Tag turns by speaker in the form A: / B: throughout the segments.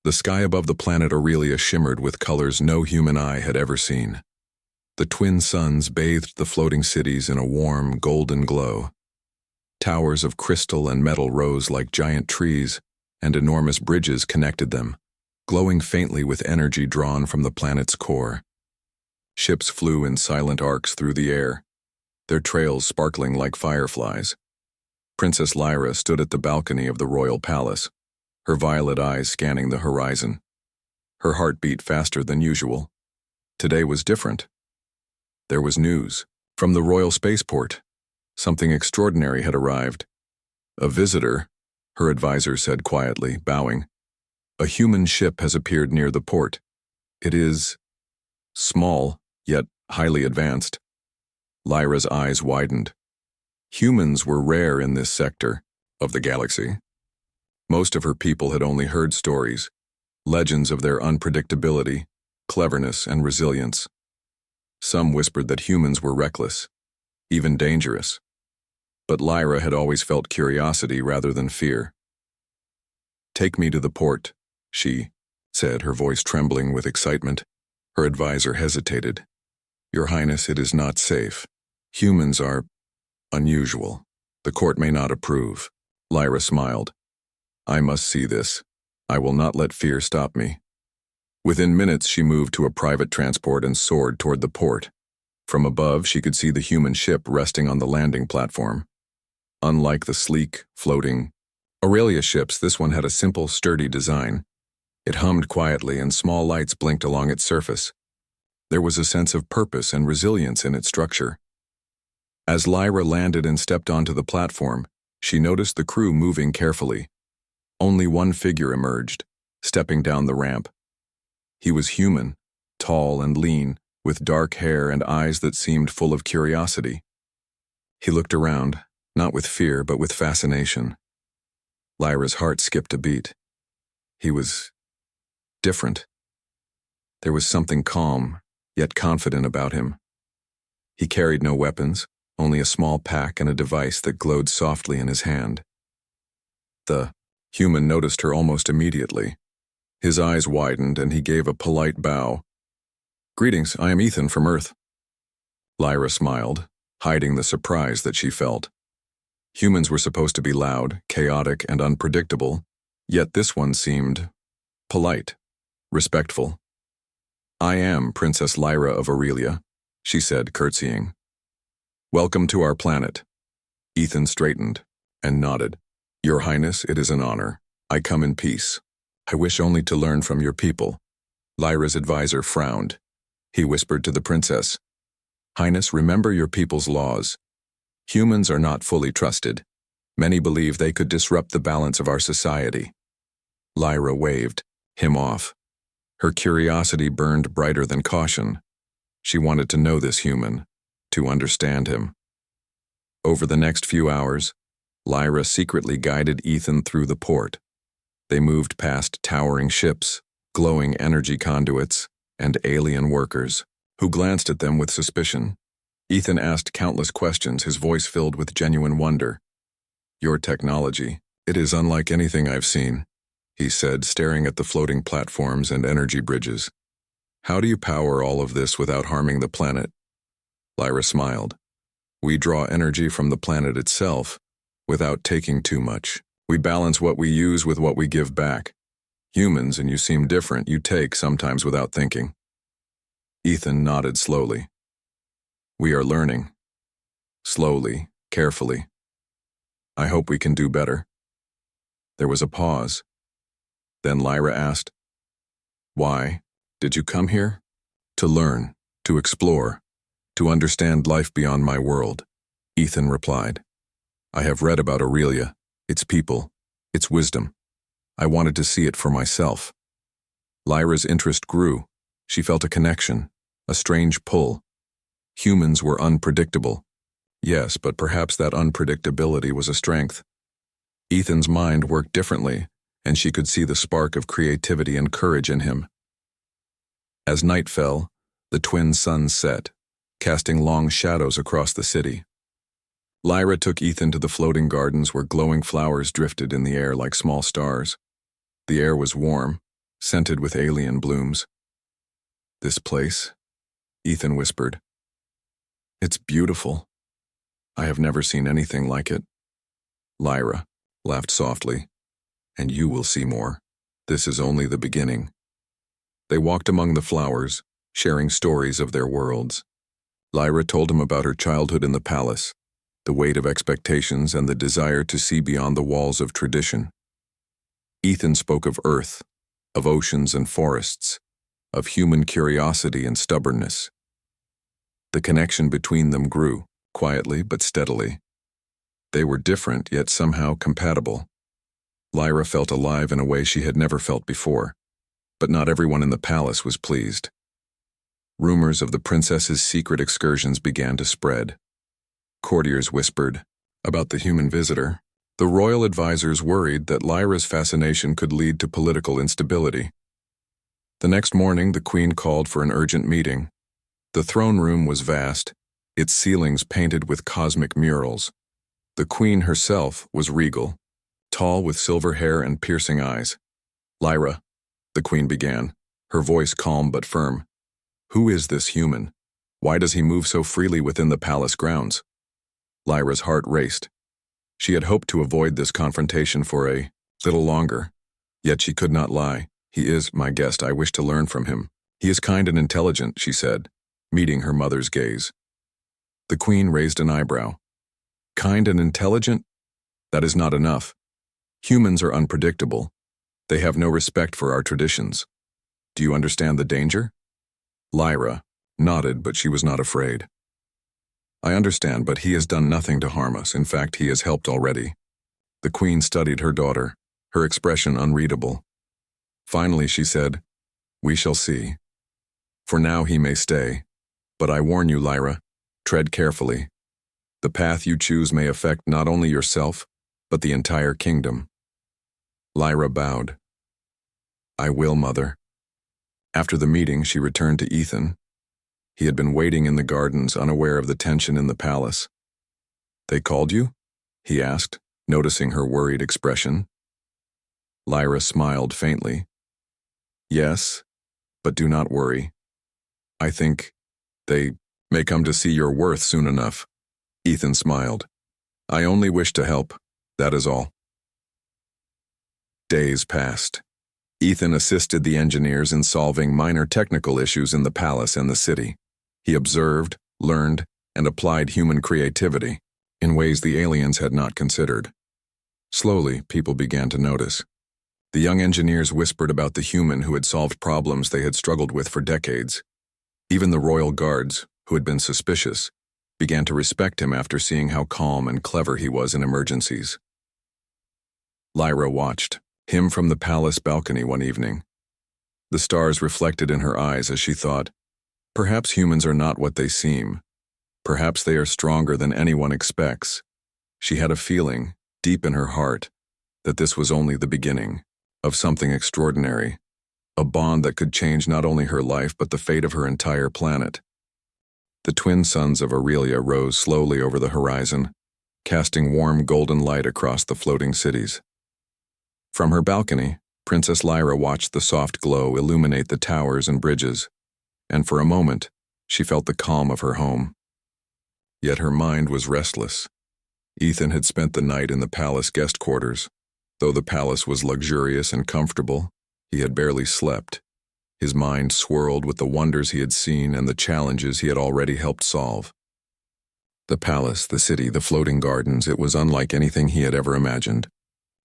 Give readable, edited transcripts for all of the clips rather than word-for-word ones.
A: The sky above the planet Aurelia shimmered with colors no human eye had ever seen. The twin suns bathed the floating cities in a warm, golden glow. Towers of crystal and metal rose like giant trees, and enormous bridges connected them, glowing faintly with energy drawn from the planet's core. Ships flew in silent arcs through the air, their trails sparkling like fireflies. Princess Lyra stood at the balcony of the royal palace, her violet eyes scanning the horizon. Her heart beat faster than usual. Today was different. There was news. From the royal spaceport, something extraordinary had arrived. A visitor, her advisor said quietly, bowing. A human ship has appeared near the port. It is small, yet highly advanced. Lyra's eyes widened. Humans were rare in this sector of the galaxy. Most of her people had only heard stories, legends of their unpredictability, cleverness, and resilience. Some whispered that humans were reckless, even dangerous. But Lyra had always felt curiosity rather than fear. "Take me to the port," she said, her voice trembling with excitement. Her advisor hesitated. "Your Highness, it is not safe. Humans are unusual. The court may not approve." Lyra smiled. "I must see this. I will not let fear stop me." Within minutes, she moved to a private transport and soared toward the port. From above, she could see the human ship resting on the landing platform. Unlike the sleek, floating Aurelia ships, this one had a simple, sturdy design. It hummed quietly, and small lights blinked along its surface. There was a sense of purpose and resilience in its structure. As Lyra landed and stepped onto the platform, she noticed the crew moving carefully. Only one figure emerged, stepping down the ramp. He was human, tall and lean, with dark hair and eyes that seemed full of curiosity. He looked around, not with fear but with fascination. Lyra's heart skipped a beat. He was different. There was something calm, yet confident about him. He carried no weapons, only a small pack and a device that glowed softly in his hand. The human noticed her almost immediately. His eyes widened and he gave a polite bow. "Greetings, I am Ethan from Earth." Lyra smiled, hiding the surprise that she felt. Humans were supposed to be loud, chaotic, and unpredictable, yet this one seemed polite, respectful. "I am Princess Lyra of Aurelia," she said, curtsying. "Welcome to our planet." Ethan straightened and nodded. "Your Highness, it is an honor. I come in peace. I wish only to learn from your people." Lyra's advisor frowned. He whispered to the princess, "Highness, remember your people's laws. Humans are not fully trusted. Many believe they could disrupt the balance of our society." Lyra waved him off. Her curiosity burned brighter than caution. She wanted to know this human, to understand him. Over the next few hours, Lyra secretly guided Ethan through the port. They moved past towering ships, glowing energy conduits, and alien workers, who glanced at them with suspicion. Ethan asked countless questions, his voice filled with genuine wonder. "Your technology, it is unlike anything I've seen," he said, staring at the floating platforms and energy bridges. "How do you power all of this without harming the planet?" Lyra smiled. "We draw energy from the planet itself, without taking too much. We balance what we use with what we give back. Humans, and you seem different, you take sometimes without thinking." Ethan nodded slowly. "We are learning. Slowly, carefully. I hope we can do better." There was a pause. Then Lyra asked, "Why did you come here?" "To learn, to explore, to understand life beyond my world," Ethan replied. "I have read about Aurelia, its people, its wisdom. I wanted to see it for myself." Lyra's interest grew. She felt a connection, a strange pull. Humans were unpredictable. Yes, but perhaps that unpredictability was a strength. Ethan's mind worked differently, and she could see the spark of creativity and courage in him. As night fell, the twin suns set, casting long shadows across the city. Lyra took Ethan to the floating gardens where glowing flowers drifted in the air like small stars. The air was warm, scented with alien blooms. "This place?" Ethan whispered. "It's beautiful. I have never seen anything like it." Lyra laughed softly. "And you will see more. This is only the beginning." They walked among the flowers, sharing stories of their worlds. Lyra told him about her childhood in the palace, the weight of expectations and the desire to see beyond the walls of tradition. Ethan spoke of Earth, of oceans and forests, of human curiosity and stubbornness. The connection between them grew, quietly but steadily. They were different, yet somehow compatible. Lyra felt alive in a way she had never felt before, but not everyone in the palace was pleased. Rumors of the princess's secret excursions began to spread. Courtiers whispered about the human visitor. The royal advisors worried that Lyra's fascination could lead to political instability. The next morning, the queen called for an urgent meeting. The throne room was vast, its ceilings painted with cosmic murals. The queen herself was regal, tall with silver hair and piercing eyes. "Lyra," the queen began, her voice calm but firm. "Who is this human? Why does he move so freely within the palace grounds?" Lyra's heart raced. She had hoped to avoid this confrontation for a little longer, yet she could not lie. "He is my guest. I wish to learn from him. He is kind and intelligent," she said, meeting her mother's gaze. The queen raised an eyebrow. "Kind and intelligent? That is not enough. Humans are unpredictable. They have no respect for our traditions. Do you understand the danger?" Lyra nodded, but she was not afraid. "I understand, but he has done nothing to harm us. In fact, he has helped already." The queen studied her daughter, her expression unreadable. Finally, she said, "We shall see. For now he may stay. But I warn you, Lyra, tread carefully. The path you choose may affect not only yourself, but the entire kingdom." Lyra bowed. "I will, mother." After the meeting, she returned to Ethan. He had been waiting in the gardens, unaware of the tension in the palace. "They called you?" he asked, noticing her worried expression. Lyra smiled faintly. "Yes, but do not worry. I think they may come to see your worth soon enough." Ethan smiled. "I only wish to help, that is all." Days passed. Ethan assisted the engineers in solving minor technical issues in the palace and the city. He observed, learned, and applied human creativity in ways the aliens had not considered. Slowly, people began to notice. The young engineers whispered about the human who had solved problems they had struggled with for decades. Even the royal guards, who had been suspicious, began to respect him after seeing how calm and clever he was in emergencies. Lyra watched him from the palace balcony one evening. The stars reflected in her eyes as she thought, perhaps humans are not what they seem. Perhaps they are stronger than anyone expects. She had a feeling, deep in her heart, that this was only the beginning of something extraordinary, a bond that could change not only her life but the fate of her entire planet. The twin suns of Aurelia rose slowly over the horizon, casting warm golden light across the floating cities. From her balcony, Princess Lyra watched the soft glow illuminate the towers and bridges, and for a moment, she felt the calm of her home. Yet her mind was restless. Ethan had spent the night in the palace guest quarters. Though the palace was luxurious and comfortable, he had barely slept. His mind swirled with the wonders he had seen and the challenges he had already helped solve. The palace, the city, the floating gardens, it was unlike anything he had ever imagined.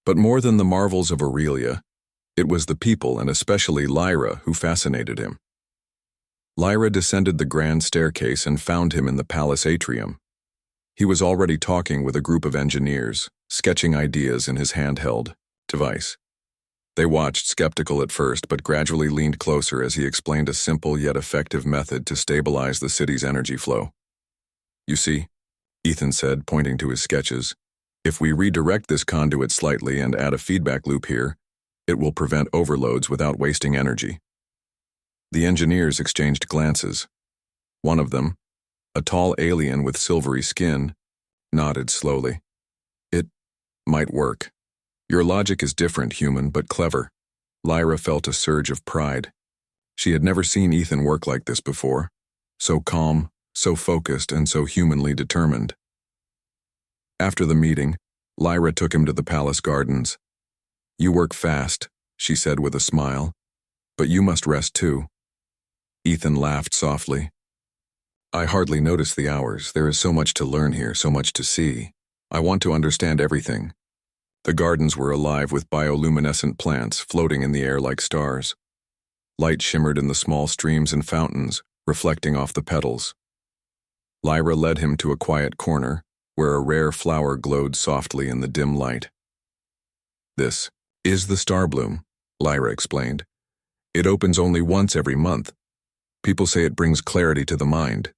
A: But more than the marvels of Aurelia, it was the people, and especially Lyra, who fascinated him. Lyra descended the grand staircase and found him in the palace atrium. He was already talking with a group of engineers, sketching ideas in his handheld device. They watched, skeptical at first, but gradually leaned closer as he explained a simple yet effective method to stabilize the city's energy flow. "You see," Ethan said, pointing to his sketches, "if we redirect this conduit slightly and add a feedback loop here, it will prevent overloads without wasting energy." The engineers exchanged glances. One of them, a tall alien with silvery skin, nodded slowly. "It might work. Your logic is different, human, but clever. Lyra felt a surge of pride. She had never seen Ethan work like this before, so calm, so focused, and so humanly determined. After the meeting, Lyra took him to the palace gardens. "You work fast," she said with a smile, "but you must rest too." Ethan laughed softly. "I hardly notice the hours. There is so much to learn here, so much to see. I want to understand everything." The gardens were alive with bioluminescent plants floating in the air like stars. Light shimmered in the small streams and fountains, reflecting off the petals. Lyra led him to a quiet corner, where a rare flower glowed softly in the dim light. "This is the star bloom," Lyra explained. "It opens only once every month. People say it brings clarity to the mind."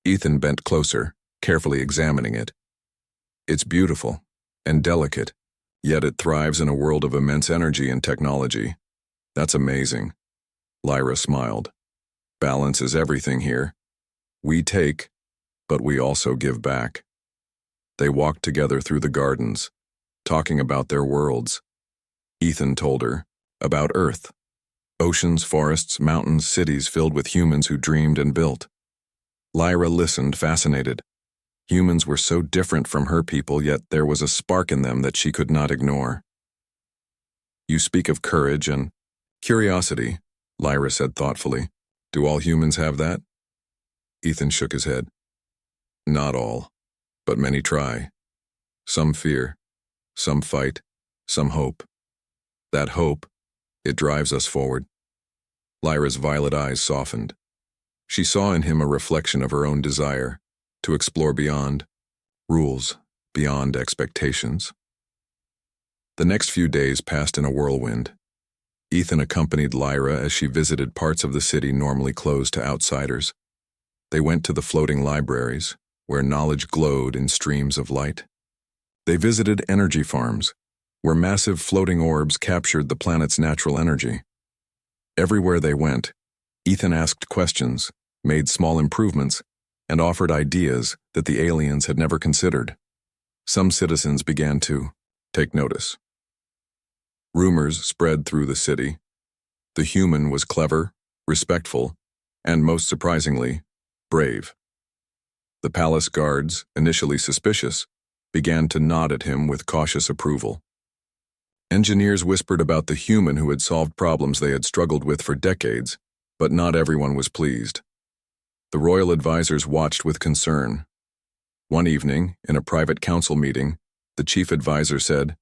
A: Ethan bent closer, carefully examining it. "It's beautiful and delicate, yet it thrives in a world of immense energy and technology. That's amazing." Lyra smiled. "Balance is everything here. We take, but we also give back." They walked together through the gardens, talking about their worlds. Ethan told her about Earth. Oceans, forests, mountains, cities filled with humans who dreamed and built. Lyra listened, fascinated. Humans were so different from her people, yet there was a spark in them that she could not ignore. "You speak of courage and curiosity," Lyra said thoughtfully. "Do all humans have that?" Ethan shook his head. "Not all, but many try. Some fear, some fight, some hope. That hope, it drives us forward." Lyra's violet eyes softened. She saw in him a reflection of her own desire to explore beyond rules, beyond expectations. The next few days passed in a whirlwind. Ethan accompanied Lyra as she visited parts of the city normally closed to outsiders. They went to the floating libraries, where knowledge glowed in streams of light. They visited energy farms, where massive floating orbs captured the planet's natural energy. Everywhere they went, Ethan asked questions, made small improvements, and offered ideas that the aliens had never considered. Some citizens began to take notice. Rumors spread through the city. The human was clever, respectful, and most surprisingly, brave. The palace guards, initially suspicious, began to nod at him with cautious approval. Engineers whispered about the human who had solved problems they had struggled with for decades, but not everyone was pleased. The royal advisors watched with concern. One evening, in a private council meeting, the chief advisor said,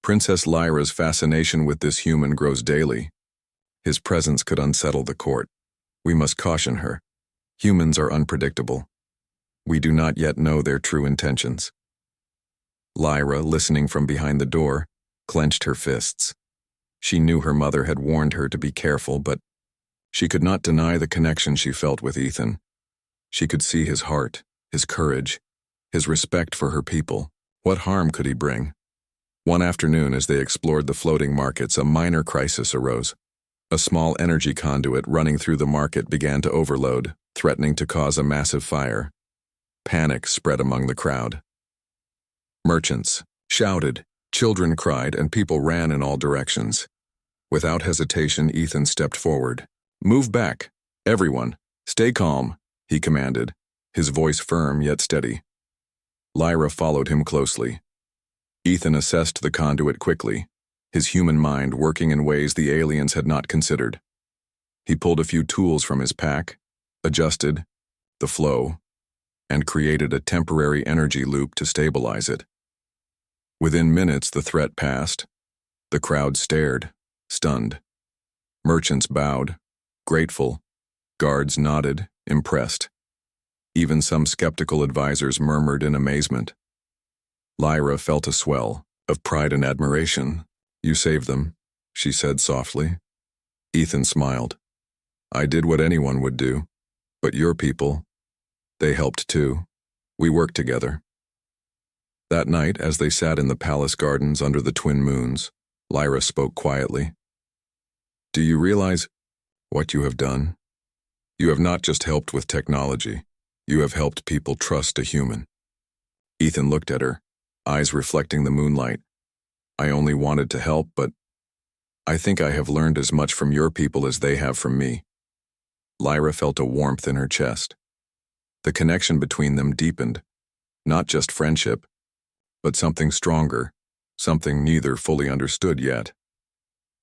A: "Princess Lyra's fascination with this human grows daily. His presence could unsettle the court. We must caution her. Humans are unpredictable. We do not yet know their true intentions." Lyra, listening from behind the door, clenched her fists. She knew her mother had warned her to be careful, but she could not deny the connection she felt with Ethan. She could see his heart, his courage, his respect for her people. What harm could he bring? One afternoon, as they explored the floating markets, a minor crisis arose. A small energy conduit running through the market began to overload, threatening to cause a massive fire. Panic spread among the crowd. Merchants shouted, children cried, and people ran in all directions. Without hesitation, Ethan stepped forward. "Move back, everyone. Stay calm," he commanded, his voice firm yet steady. Lyra followed him closely. Ethan assessed the conduit quickly, his human mind working in ways the aliens had not considered. He pulled a few tools from his pack, adjusted the flow, and created a temporary energy loop to stabilize it. Within minutes, the threat passed. The crowd stared, stunned. Merchants bowed, grateful. Guards nodded, impressed. Even some skeptical advisors murmured in amazement. Lyra felt a swell of pride and admiration. "You saved them," she said softly. Ethan smiled. "I did what anyone would do. But your people, they helped too. We worked together." That night, as they sat in the palace gardens under the twin moons, Lyra spoke quietly. "Do you realize what you have done? You have not just helped with technology. You have helped people trust a human." Ethan looked at her, eyes reflecting the moonlight. "I only wanted to help, but I think I have learned as much from your people as they have from me. Lyra felt a warmth in her chest. The connection between them deepened, not just friendship, but something stronger, something neither fully understood yet.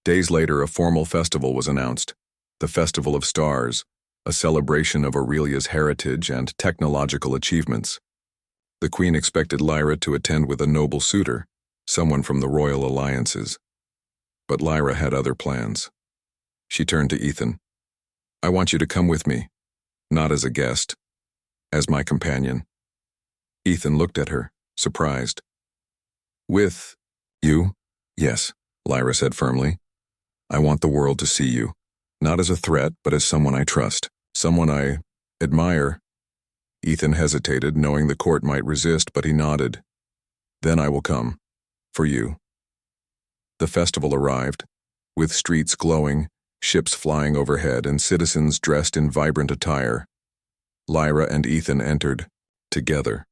A: Days later, a formal festival was announced, the Festival of Stars, a celebration of Aurelia's heritage and technological achievements. The queen expected Lyra to attend with a noble suitor, someone from the royal alliances. But Lyra had other plans. She turned to Ethan. I want you to come with me, not as a guest, as my companion. Ethan looked at her, surprised. With you? Yes, Lyra said firmly. I want the world to see you, not as a threat, but as someone I trust, someone I admire. Ethan hesitated, knowing the court might resist, but he nodded. Then I will come. For you. The festival arrived, with streets glowing, ships flying overhead, and citizens dressed in vibrant attire. Lyra and Ethan entered, together.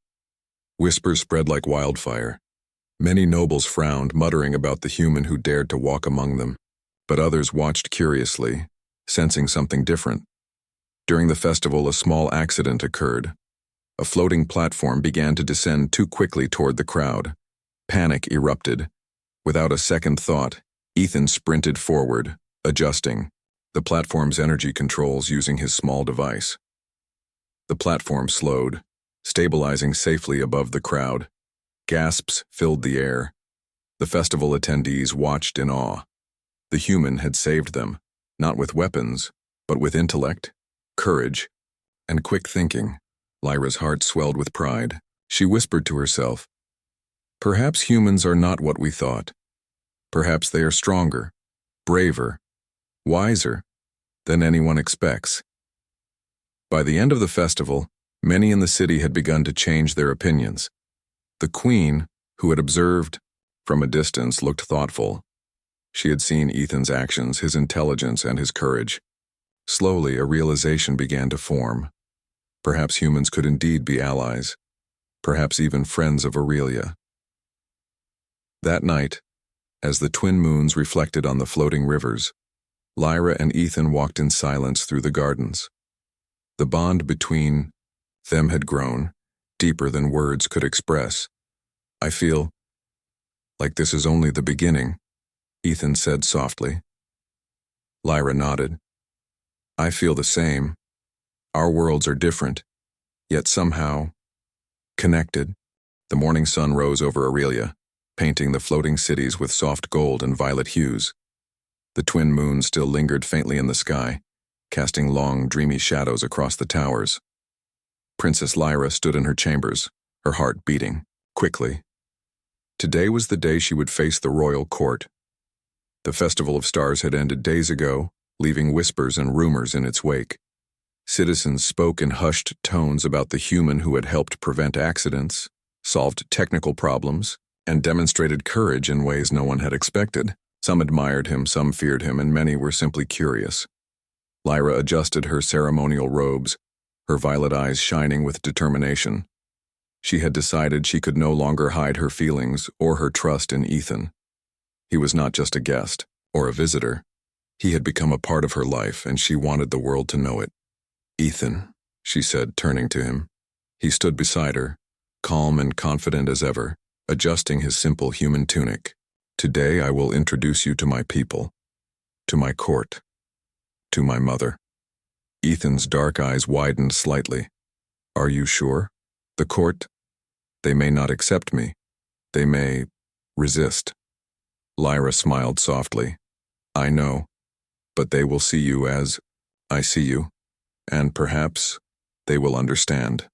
A: Whispers spread like wildfire. Many nobles frowned, muttering about the human who dared to walk among them, but others watched curiously, sensing something different. During the festival, a small accident occurred. A floating platform began to descend too quickly toward the crowd. Panic erupted. Without a second thought, Ethan sprinted forward, adjusting the platform's energy controls using his small device. The platform slowed, stabilizing safely above the crowd. Gasps filled the air. The festival attendees watched in awe. The human had saved them, not with weapons, but with intellect, courage, and quick thinking. Lyra's heart swelled with pride. She whispered to herself, perhaps humans are not what we thought. Perhaps they are stronger, braver, wiser than anyone expects. By the end of the festival, many in the city had begun to change their opinions. The queen, who had observed from a distance, looked thoughtful. She had seen Ethan's actions, his intelligence, and his courage. Slowly, a realization began to form. Perhaps humans could indeed be allies, perhaps even friends of Aurelia. That night, as the twin moons reflected on the floating rivers, Lyra and Ethan walked in silence through the gardens. The bond between them had grown, deeper than words could express. I feel like this is only the beginning, Ethan said softly. Lyra nodded. I feel the same. Our worlds are different, yet somehow connected. The morning sun rose over Aurelia, painting the floating cities with soft gold and violet hues. The twin moons still lingered faintly in the sky, casting long, dreamy shadows across the towers. Princess Lyra stood in her chambers, her heart beating quickly. Today was the day she would face the royal court. The Festival of Stars had ended days ago, leaving whispers and rumors in its wake. Citizens spoke in hushed tones about the human who had helped prevent accidents, solved technical problems, and demonstrated courage in ways no one had expected. Some admired him, some feared him, and many were simply curious. Lyra adjusted her ceremonial robes, her violet eyes shining with determination. She had decided she could no longer hide her feelings or her trust in Ethan. He was not just a guest or a visitor. He had become a part of her life, and she wanted the world to know it. Ethan, she said, turning to him. He stood beside her, calm and confident as ever, adjusting his simple human tunic. Today I will introduce you to my people, to my court, to my mother. Ethan's dark eyes widened slightly. Are you sure? The court? They may not accept me. They may resist. Lyra smiled softly. I know, but they will see you as I see you, and perhaps they will understand.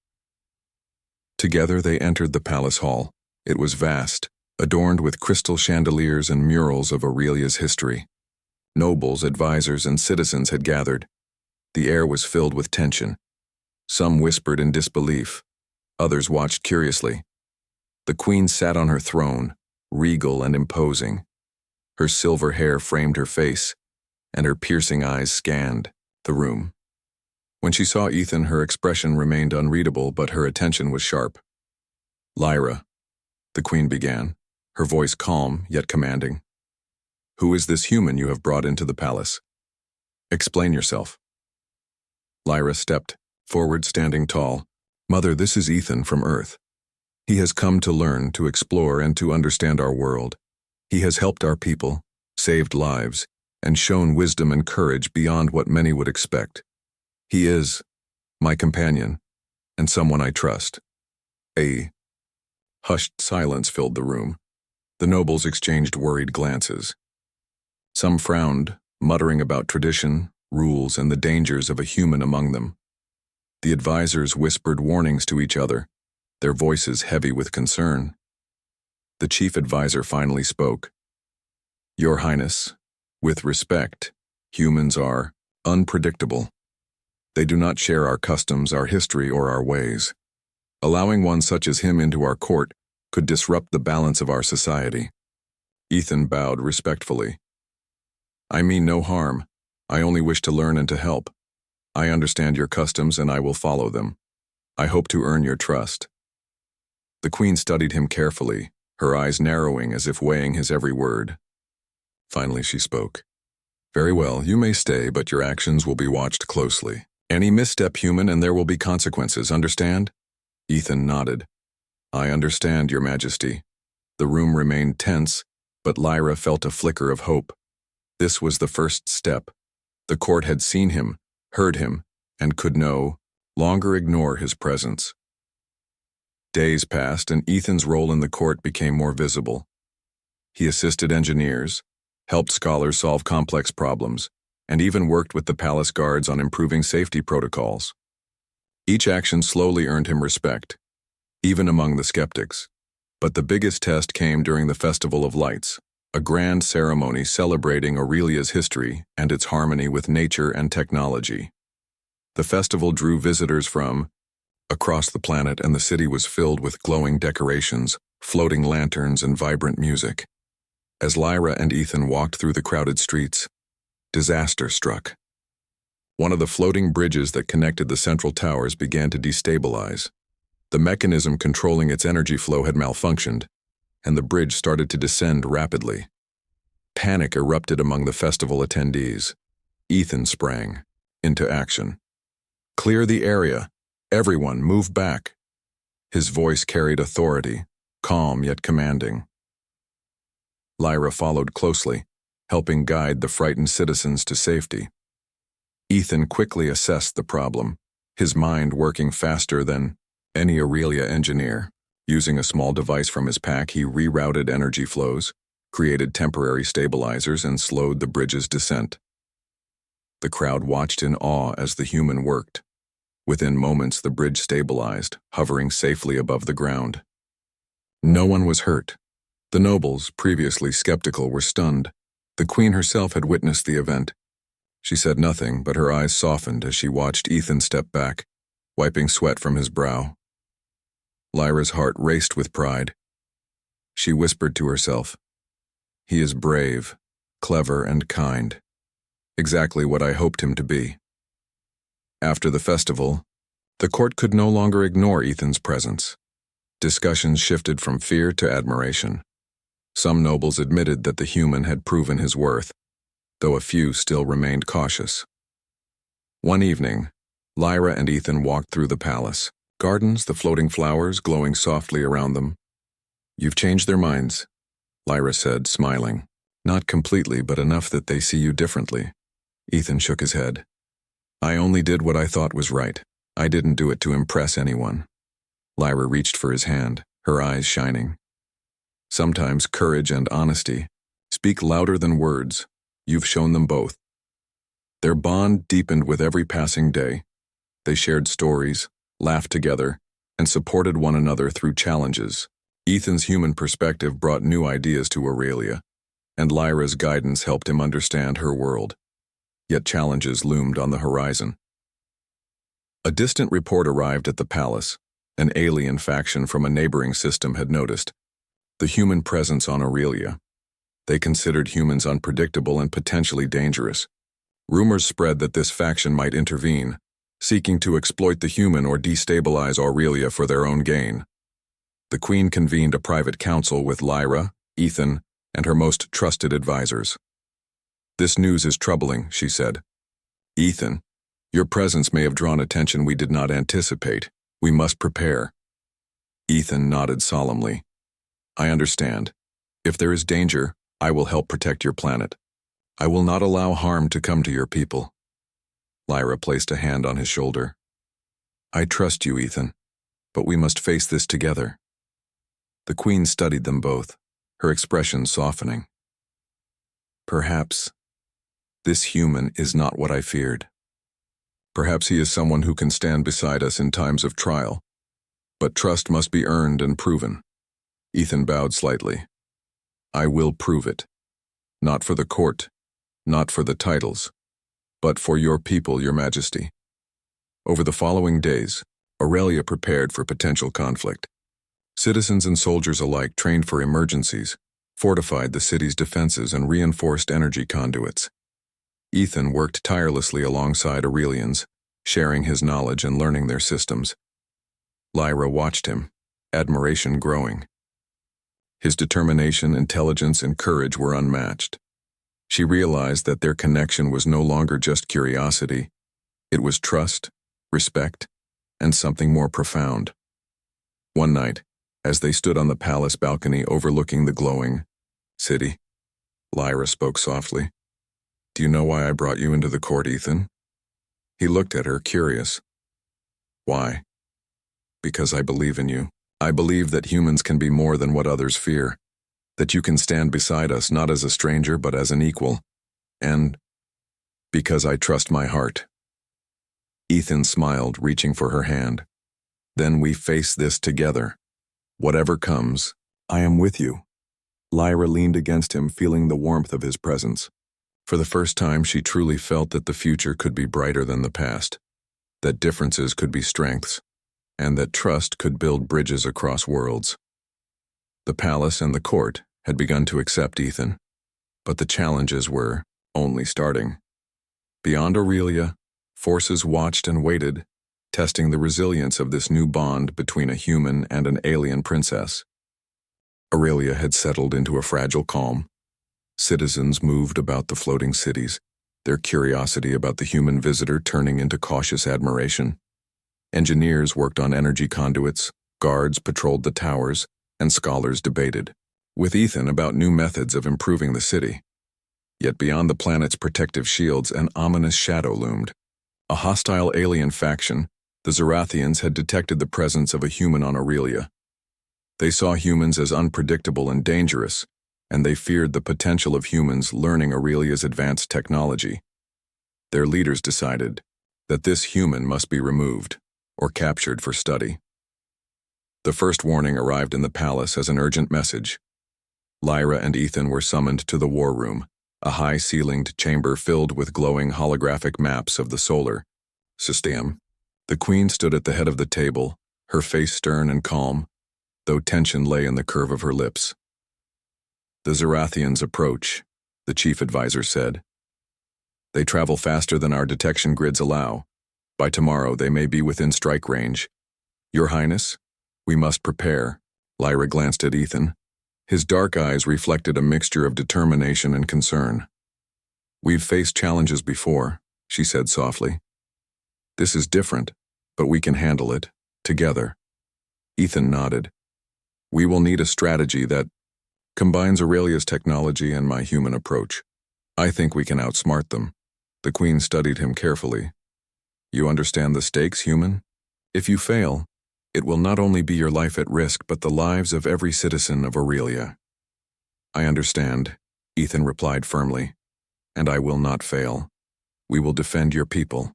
A: Together they entered the palace hall. It was vast, adorned with crystal chandeliers and murals of Aurelia's history. Nobles, advisors, and citizens had gathered. The air was filled with tension. Some whispered in disbelief. Others watched curiously. The queen sat on her throne, regal and imposing. Her silver hair framed her face, and her piercing eyes scanned the room. When she saw Ethan, her expression remained unreadable, but her attention was sharp. Lyra, the queen began, her voice calm yet commanding. Who is this human you have brought into the palace? Explain yourself. Lyra stepped forward, standing tall. Mother, this is Ethan from Earth. He has come to learn, to explore, and to understand our world. He has helped our people, saved lives, and shown wisdom and courage beyond what many would expect. He is my companion, and someone I trust. A hushed silence filled the room. The nobles exchanged worried glances. Some frowned, muttering about tradition, rules, and the dangers of a human among them. The advisors whispered warnings to each other, their voices heavy with concern. The chief advisor finally spoke. Your Highness, with respect, humans are unpredictable. They do not share our customs, our history, or our ways. Allowing one such as him into our court could disrupt the balance of our society. Ethan bowed respectfully. I mean no harm. I only wish to learn and to help. I understand your customs and I will follow them. I hope to earn your trust. The queen studied him carefully, her eyes narrowing as if weighing his every word. Finally she spoke. Very well, you may stay, but your actions will be watched closely. Any misstep, human, and there will be consequences, understand? Ethan nodded. I understand, Your Majesty. The room remained tense, but Lyra felt a flicker of hope. This was the first step. The court had seen him, heard him, and could no longer ignore his presence. Days passed, and Ethan's role in the court became more visible. He assisted engineers, helped scholars solve complex problems, and even worked with the palace guards on improving safety protocols. Each action slowly earned him respect, even among the skeptics. But the biggest test came during the Festival of Lights, a grand ceremony celebrating Aurelia's history and its harmony with nature and technology. The festival drew visitors from across the planet, and the city was filled with glowing decorations, floating lanterns, and vibrant music. As Lyra and Ethan walked through the crowded streets, disaster struck. One of the floating bridges that connected the central towers began to destabilize. The mechanism controlling its energy flow had malfunctioned, and the bridge started to descend rapidly. Panic erupted among the festival attendees. Ethan sprang into action. Clear the area. Everyone, move back. His voice carried authority, calm yet commanding. Lyra followed closely, helping guide the frightened citizens to safety. Ethan quickly assessed the problem, his mind working faster than any Aurelia engineer. Using a small device from his pack, he rerouted energy flows, created temporary stabilizers, and slowed the bridge's descent. The crowd watched in awe as the human worked. Within moments, the bridge stabilized, hovering safely above the ground. No one was hurt. The nobles, previously skeptical, were stunned. The queen herself had witnessed the event. She said nothing, but her eyes softened as she watched Ethan step back, wiping sweat from his brow. Lyra's heart raced with pride. She whispered to herself, "He is brave, clever, and kind. Exactly what I hoped him to be." After the festival, the court could no longer ignore Ethan's presence. Discussions shifted from fear to admiration. Some nobles admitted that the human had proven his worth, though a few still remained cautious. One evening, Lyra and Ethan walked through the palace, gardens, the floating flowers glowing softly around them. You've changed their minds, Lyra said, smiling. Not completely, but enough that they see you differently. Ethan shook his head. I only did what I thought was right. I didn't do it to impress anyone. Lyra reached for his hand, her eyes shining. Sometimes courage and honesty speak louder than words. You've shown them both. Their bond deepened with every passing day. They shared stories, laughed together, and supported one another through challenges. Ethan's human perspective brought new ideas to Aurelia, and Lyra's guidance helped him understand her world. Yet challenges loomed on the horizon. A distant report arrived at the palace. An alien faction from a neighboring system had noticed the human presence on Aurelia. They considered humans unpredictable and potentially dangerous. Rumors spread that this faction might intervene, seeking to exploit the human or destabilize Aurelia for their own gain. The queen convened a private council with Lyra, Ethan, and her most trusted advisors. "This news is troubling," she said. "Ethan, your presence may have drawn attention we did not anticipate. We must prepare." Ethan nodded solemnly. "I understand. If there is danger, I will help protect your planet. I will not allow harm to come to your people." Lyra placed a hand on his shoulder. "I trust you, Ethan, but we must face this together." The Queen studied them both, her expression softening. "Perhaps this human is not what I feared. Perhaps he is someone who can stand beside us in times of trial. But trust must be earned and proven." Ethan bowed slightly. "I will prove it. Not for the court, not for the titles, but for your people, your majesty." Over the following days, Aurelia prepared for potential conflict. Citizens and soldiers alike trained for emergencies, fortified the city's defenses, and reinforced energy conduits. Ethan worked tirelessly alongside Aurelians, sharing his knowledge and learning their systems. Lyra watched him, admiration growing. His determination, intelligence, and courage were unmatched. She realized that their connection was no longer just curiosity. It was trust, respect, and something more profound. One night, as they stood on the palace balcony overlooking the glowing city, Lyra spoke softly. "Do you know why I brought you into the court, Ethan?" He looked at her, curious. "Why?" "Because I believe in you. I believe that humans can be more than what others fear, that you can stand beside us not as a stranger but as an equal, and because I trust my heart." Ethan smiled, reaching for her hand. "Then we face this together. Whatever comes, I am with you." Lyra leaned against him, feeling the warmth of his presence. For the first time, she truly felt that the future could be brighter than the past, that differences could be strengths, and that trust could build bridges across worlds. The palace and the court had begun to accept Ethan, but the challenges were only starting. Beyond Aurelia, forces watched and waited, testing the resilience of this new bond between a human and an alien princess. Aurelia had settled into a fragile calm. Citizens moved about the floating cities, their curiosity about the human visitor turning into cautious admiration. Engineers worked on energy conduits, guards patrolled the towers, and scholars debated, with Ethan, about new methods of improving the city. Yet beyond the planet's protective shields, an ominous shadow loomed. A hostile alien faction, the Zerathians, had detected the presence of a human on Aurelia. They saw humans as unpredictable and dangerous, and they feared the potential of humans learning Aurelia's advanced technology. Their leaders decided that this human must be removed or captured for study. The first warning arrived in the palace as an urgent message. Lyra and Ethan were summoned to the war room, a high-ceilinged chamber filled with glowing holographic maps of the solar system. The Queen stood at the head of the table, her face stern and calm, though tension lay in the curve of her lips. "The Zerathians approach," the chief advisor said. "They travel faster than our detection grids allow. By tomorrow, they may be within strike range. Your Highness, we must prepare." Lyra glanced at Ethan. His dark eyes reflected a mixture of determination and concern. "We've faced challenges before," she said softly. "This is different, but we can handle it, together." Ethan nodded. "We will need a strategy that combines Aurelia's technology and my human approach. I think we can outsmart them." The Queen studied him carefully. "You understand the stakes, human? If you fail, it will not only be your life at risk, but the lives of every citizen of Aurelia." "I understand," Ethan replied firmly, "and I will not fail. We will defend your people."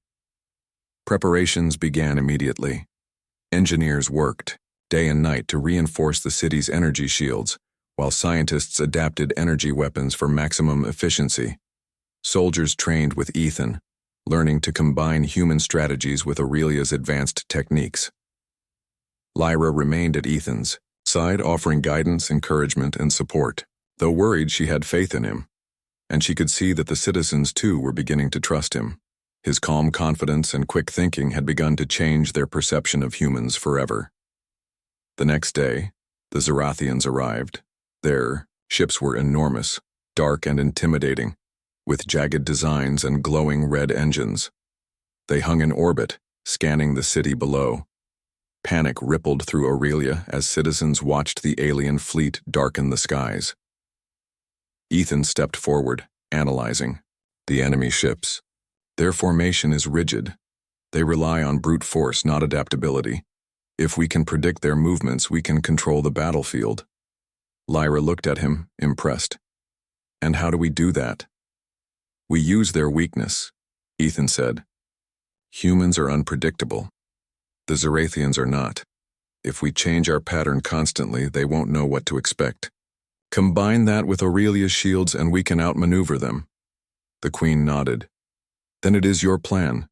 A: Preparations began immediately. Engineers worked, day and night, to reinforce the city's energy shields, while scientists adapted energy weapons for maximum efficiency. Soldiers trained with Ethan, learning to combine human strategies with Aurelia's advanced techniques. Lyra remained at Ethan's side, offering guidance, encouragement, and support. Though worried, she had faith in him, and she could see that the citizens too were beginning to trust him. His calm confidence and quick thinking had begun to change their perception of humans forever. The next day, the Zerathians arrived. Their ships were enormous, dark and intimidating, with jagged designs and glowing red engines. They hung in orbit, scanning the city below. Panic rippled through Aurelia as citizens watched the alien fleet darken the skies. Ethan stepped forward, analyzing. The enemy ships. Their formation is rigid. They rely on brute force, not adaptability. If we can predict their movements, we can control the battlefield. Lyra looked at him, impressed. And how do we do that? We use their weakness, Ethan said. Humans are unpredictable. The Zarathians are not. If we change our pattern constantly, they won't know what to expect. Combine that with Aurelia's shields and we can outmaneuver them. The Queen nodded. Then it is your plan.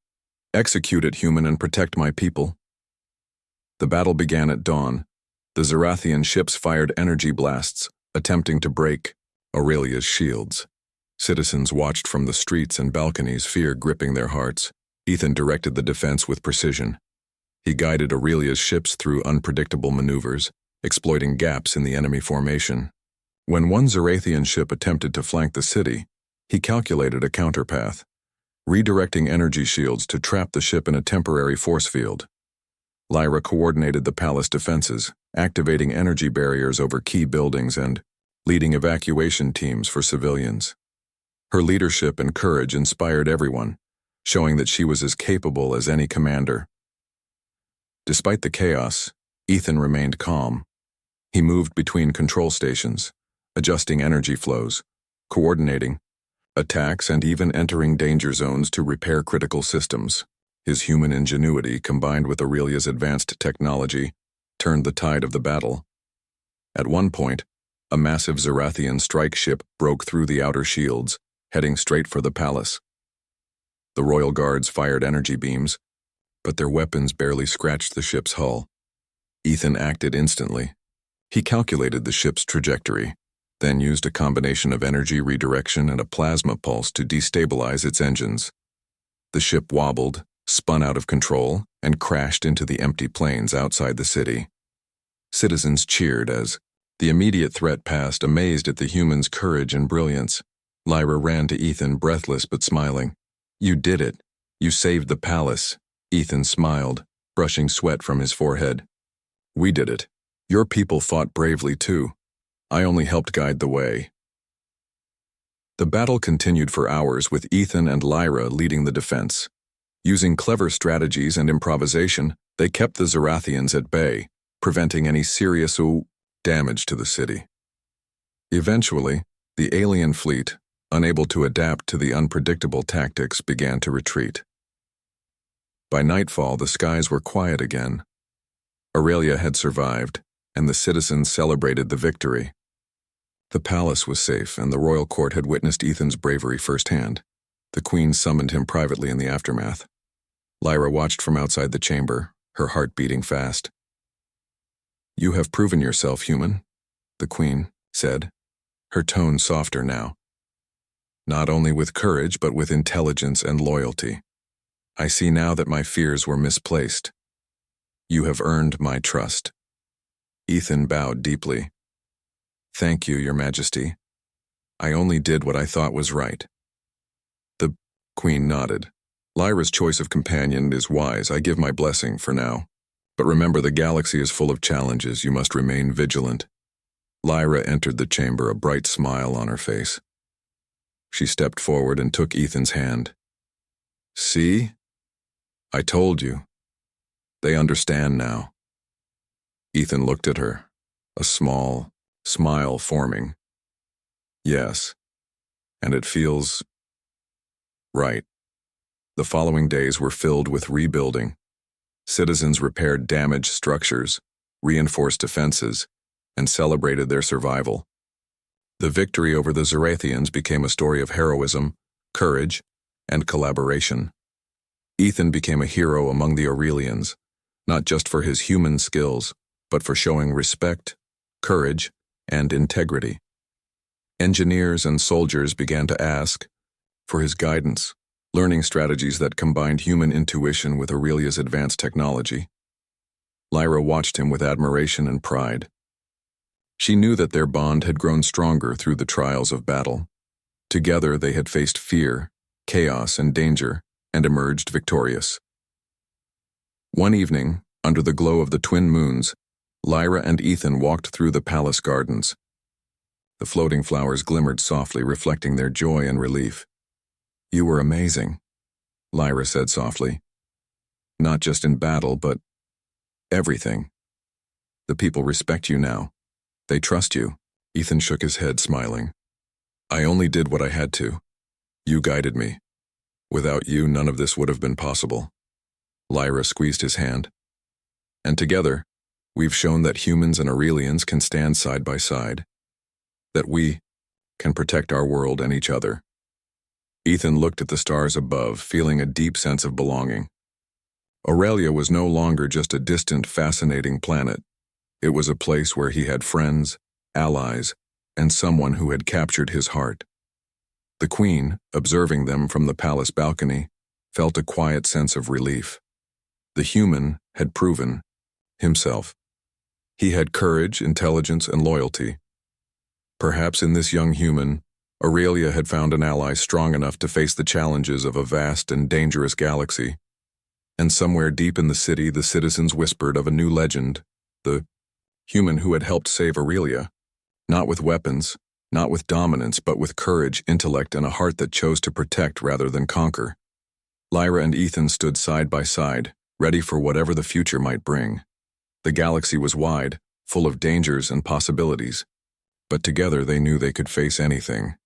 A: Execute it, human, and protect my people. The battle began at dawn. The Zarathian ships fired energy blasts, attempting to break Aurelia's shields. Citizens watched from the streets and balconies, fear gripping their hearts. Ethan directed the defense with precision. He guided Aurelia's ships through unpredictable maneuvers, exploiting gaps in the enemy formation. When one Zarathian ship attempted to flank the city, he calculated a counterpath, redirecting energy shields to trap the ship in a temporary force field. Lyra coordinated the palace defenses, activating energy barriers over key buildings and leading evacuation teams for civilians. Her leadership and courage inspired everyone, showing that she was as capable as any commander. Despite the chaos, Ethan remained calm. He moved between control stations, adjusting energy flows, coordinating attacks, and even entering danger zones to repair critical systems. His human ingenuity, combined with Aurelia's advanced technology, turned the tide of the battle. At one point, a massive Zarathian strike ship broke through the outer shields, heading straight for the palace. The royal guards fired energy beams, but their weapons barely scratched the ship's hull. Ethan acted instantly. He calculated the ship's trajectory, then used a combination of energy redirection and a plasma pulse to destabilize its engines. The ship wobbled, spun out of control, and crashed into the empty plains outside the city. Citizens cheered as the immediate threat passed, amazed at the humans' courage and brilliance. Lyra ran to Ethan, breathless but smiling. You did it. You saved the palace. Ethan smiled, brushing sweat from his forehead. We did it. Your people fought bravely too. I only helped guide the way. The battle continued for hours, with Ethan and Lyra leading the defense. Using clever strategies and improvisation, they kept the Zarathians at bay, preventing any serious damage to the city. Eventually, the alien fleet, unable to adapt to the unpredictable tactics, began to retreat. By nightfall, the skies were quiet again. Aurelia had survived, and the citizens celebrated the victory. The palace was safe, and the royal court had witnessed Ethan's bravery firsthand. The Queen summoned him privately in the aftermath. Lyra watched from outside the chamber, her heart beating fast. You have proven yourself, human, the Queen said, her tone softer now. Not only with courage, but with intelligence and loyalty. I see now that my fears were misplaced. You have earned my trust. Ethan bowed deeply. Thank you, Your Majesty. I only did what I thought was right. The Queen nodded. Lyra's choice of companion is wise. I give my blessing for now. But remember, the galaxy is full of challenges. You must remain vigilant. Lyra entered the chamber, a bright smile on her face. She stepped forward and took Ethan's hand. See? I told you. They understand now. Ethan looked at her, a small smile forming. Yes, and it feels right. The following days were filled with rebuilding. Citizens repaired damaged structures, reinforced defenses, and celebrated their survival. The victory over the Zarathians became a story of heroism, courage, and collaboration. Ethan became a hero among the Aurelians, not just for his human skills, but for showing respect, courage, and integrity. Engineers and soldiers began to ask for his guidance, learning strategies that combined human intuition with Aurelia's advanced technology. Lyra watched him with admiration and pride. She knew that their bond had grown stronger through the trials of battle. Together they had faced fear, chaos, and danger, and emerged victorious. One evening, under the glow of the twin moons, Lyra and Ethan walked through the palace gardens. The floating flowers glimmered softly, reflecting their joy and relief. "You were amazing," Lyra said softly. "Not just in battle, but everything. The people respect you now. They trust you." Ethan shook his head, smiling. "I only did what I had to. You guided me. Without you, none of this would have been possible." Lyra squeezed his hand. "And together, we've shown that humans and Aurelians can stand side by side. That we can protect our world and each other." Ethan looked at the stars above, feeling a deep sense of belonging. Aurelia was no longer just a distant, fascinating planet. It was a place where he had friends, allies, and someone who had captured his heart. The Queen, observing them from the palace balcony, felt a quiet sense of relief. The human had proven himself. He had courage, intelligence, and loyalty. Perhaps in this young human, Aurelia had found an ally strong enough to face the challenges of a vast and dangerous galaxy. And somewhere deep in the city, the citizens whispered of a new legend, the human who had helped save Aurelia, not with weapons, not with dominance, but with courage, intellect, and a heart that chose to protect rather than conquer. Lyra and Ethan stood side by side, ready for whatever the future might bring. The galaxy was wide, full of dangers and possibilities, but together they knew they could face anything.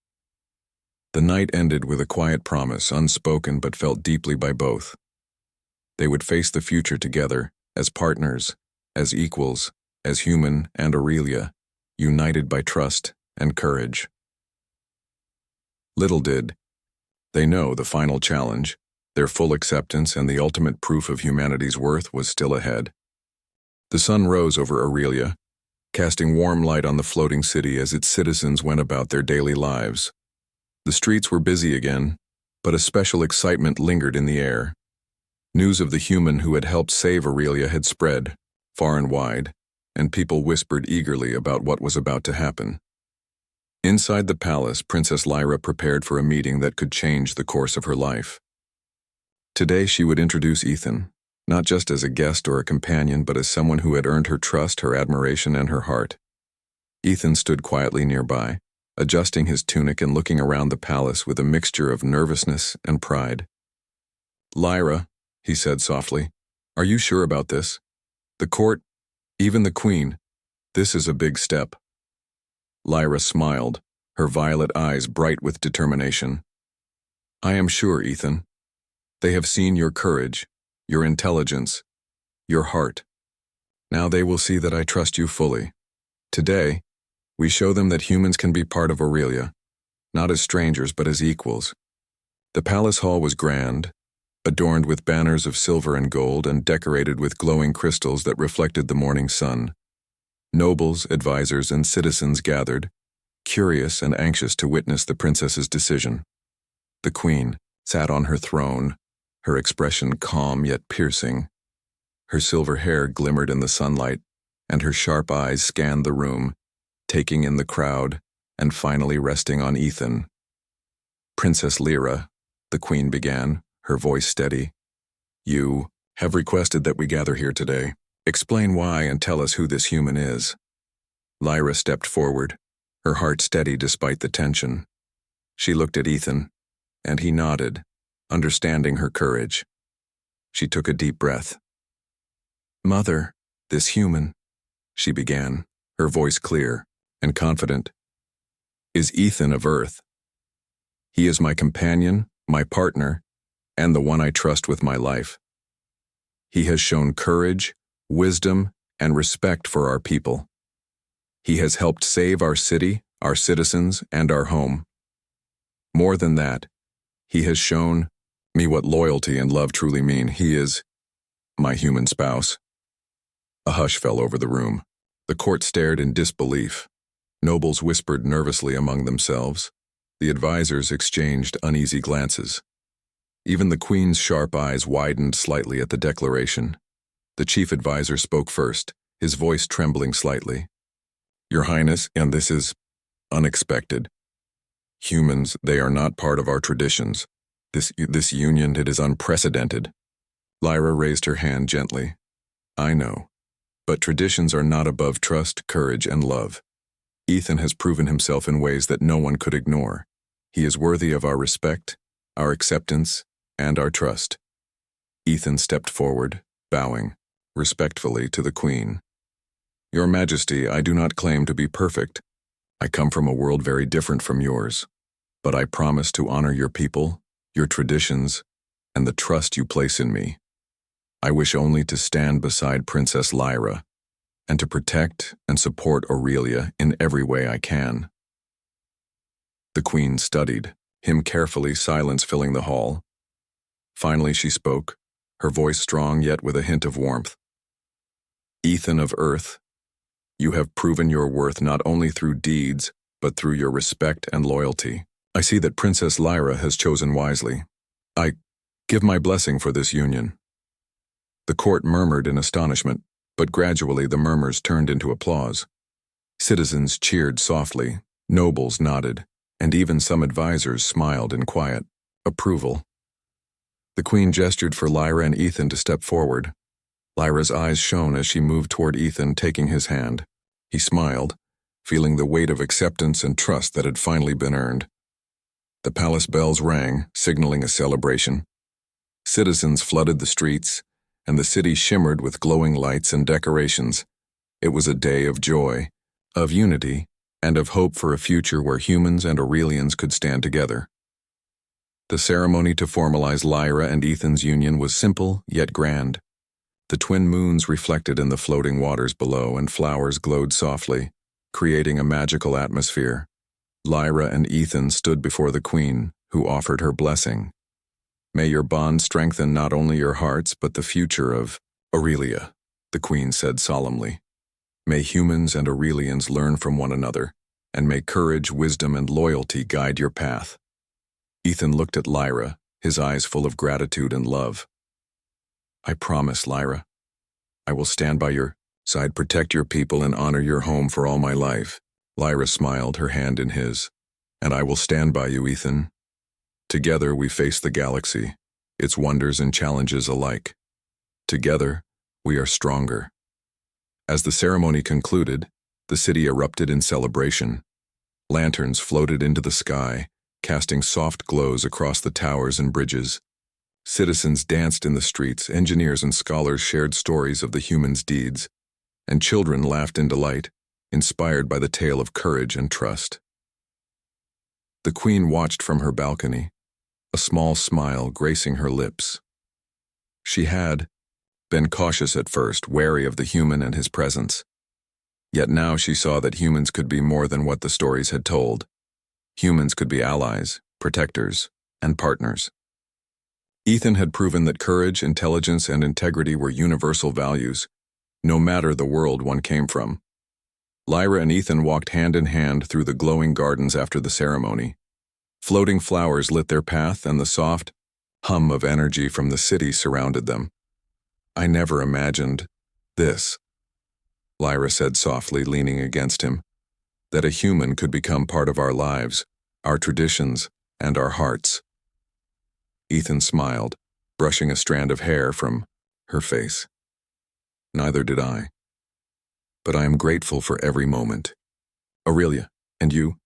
A: The night ended with a quiet promise, unspoken but felt deeply by both. They would face the future together, as partners, as equals, as human and Aurelia, united by trust and courage. Little did they know the final challenge, their full acceptance and the ultimate proof of humanity's worth, was still ahead. The sun rose over Aurelia, casting warm light on the floating city as its citizens went about their daily lives. The streets were busy again, but a special excitement lingered in the air. News of the human who had helped save Aurelia had spread, far and wide, and people whispered eagerly about what was about to happen. Inside the palace, Princess Lyra prepared for a meeting that could change the course of her life. Today she would introduce Ethan, not just as a guest or a companion, but as someone who had earned her trust, her admiration, and her heart. Ethan stood quietly nearby, adjusting his tunic and looking around the palace with a mixture of nervousness and pride. "Lyra," he said softly, "are you sure about this? The court, even the Queen, this is a big step." Lyra smiled, her violet eyes bright with determination. "I am sure, Ethan. They have seen your courage, your intelligence, your heart. Now they will see that I trust you fully. Today, we show them that humans can be part of Aurelia, not as strangers but as equals." The palace hall was grand, adorned with banners of silver and gold and decorated with glowing crystals that reflected the morning sun. Nobles, advisors, and citizens gathered, curious and anxious to witness the princess's decision. The Queen sat on her throne, her expression calm yet piercing. Her silver hair glimmered in the sunlight, and her sharp eyes scanned the room, taking in the crowd and finally resting on Ethan. "Princess Lyra," the Queen began, her voice steady, "you have requested that we gather here today. Explain why and tell us who this human is." Lyra stepped forward, her heart steady despite the tension. She looked at Ethan, and he nodded, understanding her courage. She took a deep breath. "Mother, this human," she began, her voice clear and confident, "is Ethan of Earth. He is my companion, my partner, and the one I trust with my life. He has shown courage, wisdom, and respect for our people. He has helped save our city, our citizens, and our home. More than that, he has shown me what loyalty and love truly mean. He is my human spouse." A hush fell over the room. The court stared in disbelief. Nobles whispered nervously among themselves. The advisors exchanged uneasy glances. Even the Queen's sharp eyes widened slightly at the declaration. The chief advisor spoke first, his voice trembling slightly. "Your Highness, and this is unexpected. Humans, they are not part of our traditions. This union, it is unprecedented. Lyra raised her hand gently. I know. But traditions are not above trust, courage, and love. Ethan has proven himself in ways that no one could ignore. He is worthy of our respect, our acceptance, and our trust. Ethan stepped forward, bowing respectfully to the Queen. Your Majesty, I do not claim to be perfect. I come from a world very different from yours. But I promise to honor your people, your traditions, and the trust you place in me. I wish only to stand beside Princess Lyra and to protect and support Aurelia in every way I can. The Queen studied him carefully, silence filling the hall. Finally she spoke, her voice strong yet with a hint of warmth. Ethan of Earth, you have proven your worth not only through deeds, but through your respect and loyalty. I see that Princess Lyra has chosen wisely. I give my blessing for this union. The court murmured in astonishment, but gradually the murmurs turned into applause. Citizens cheered softly, nobles nodded, and even some advisors smiled in quiet approval. The Queen gestured for Lyra and Ethan to step forward. Lyra's eyes shone as she moved toward Ethan, taking his hand. He smiled, feeling the weight of acceptance and trust that had finally been earned. The palace bells rang, signaling a celebration. Citizens flooded the streets, and the city shimmered with glowing lights and decorations. It was a day of joy, of unity, and of hope for a future where humans and Aurelians could stand together. The ceremony to formalize Lyra and Ethan's union was simple yet grand. The twin moons reflected in the floating waters below, and flowers glowed softly, creating a magical atmosphere. Lyra and Ethan stood before the Queen, who offered her blessing. May your bond strengthen not only your hearts, but the future of Aurelia, the Queen said solemnly. May humans and Aurelians learn from one another, and may courage, wisdom, and loyalty guide your path. Ethan looked at Lyra, his eyes full of gratitude and love. I promise, Lyra. I will stand by your side, protect your people, and honor your home for all my life. Lyra smiled, her hand in his. And I will stand by you, Ethan. Together we face the galaxy, its wonders and challenges alike. Together, we are stronger. As the ceremony concluded, the city erupted in celebration. Lanterns floated into the sky, casting soft glows across the towers and bridges. Citizens danced in the streets, engineers and scholars shared stories of the humans' deeds, and children laughed in delight, inspired by the tale of courage and trust. The Queen watched from her balcony, a small smile gracing her lips. She had been cautious at first, wary of the human and his presence. Yet now she saw that humans could be more than what the stories had told. Humans could be allies, protectors, and partners. Ethan had proven that courage, intelligence, and integrity were universal values, no matter the world one came from. Lyra and Ethan walked hand in hand through the glowing gardens after the ceremony. Floating flowers lit their path, and the soft hum of energy from the city surrounded them. I never imagined this, Lyra said softly, leaning against him, that a human could become part of our lives, our traditions, and our hearts. Ethan smiled, brushing a strand of hair from her face. Neither did I. But I am grateful for every moment. Aurelia, and you,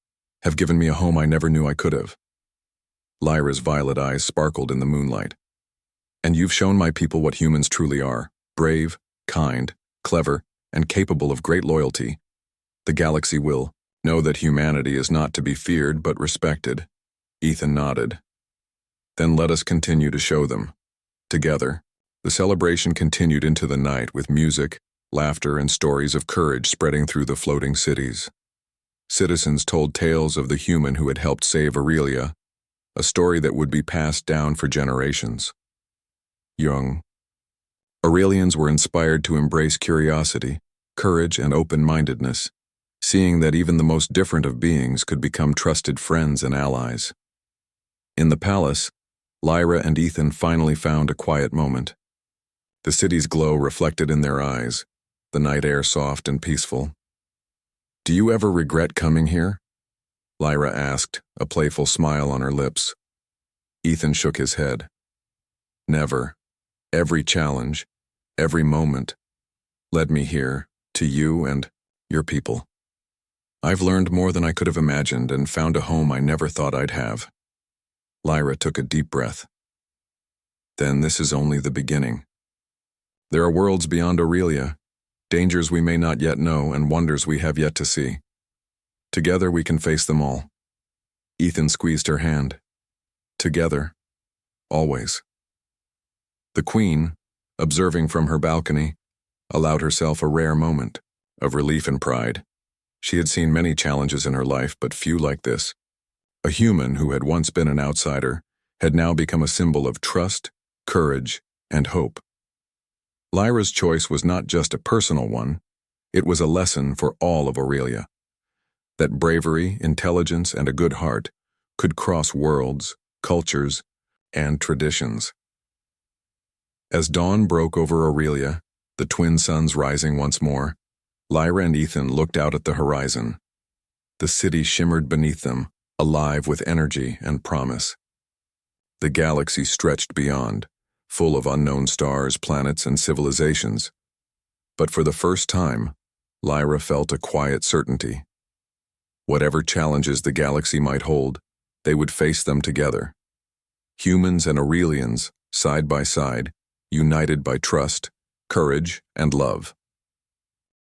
A: have given me a home I never knew I could have. Lyra's violet eyes sparkled in the moonlight. And you've shown my people what humans truly are, brave, kind, clever, and capable of great loyalty. The galaxy will know that humanity is not to be feared but respected. Ethan nodded. Then let us continue to show them. Together, the celebration continued into the night with music, laughter, and stories of courage spreading through the floating cities. Citizens told tales of the human who had helped save Aurelia, a story that would be passed down for generations. Young Aurelians were inspired to embrace curiosity, courage, and open-mindedness, seeing that even the most different of beings could become trusted friends and allies. In the palace, Lyra and Ethan finally found a quiet moment. The city's glow reflected in their eyes, the night air soft and peaceful. Do you ever regret coming here? Lyra asked, a playful smile on her lips. Ethan shook his head. Never. Every challenge, every moment, led me here, to you and your people. I've learned more than I could have imagined and found a home I never thought I'd have. Lyra took a deep breath. Then this is only the beginning. There are worlds beyond Aurelia, dangers we may not yet know and wonders we have yet to see. Together we can face them all. Ethan squeezed her hand. Together. Always. The Queen, observing from her balcony, allowed herself a rare moment of relief and pride. She had seen many challenges in her life, but few like this. A human who had once been an outsider had now become a symbol of trust, courage, and hope. Lyra's choice was not just a personal one, it was a lesson for all of Aurelia. That bravery, intelligence, and a good heart could cross worlds, cultures, and traditions. As dawn broke over Aurelia, the twin suns rising once more, Lyra and Ethan looked out at the horizon. The city shimmered beneath them, alive with energy and promise. The galaxy stretched beyond, full of unknown stars, planets, and civilizations. But for the first time, Lyra felt a quiet certainty. Whatever challenges the galaxy might hold, they would face them together. Humans and Aurelians, side by side, united by trust, courage, and love.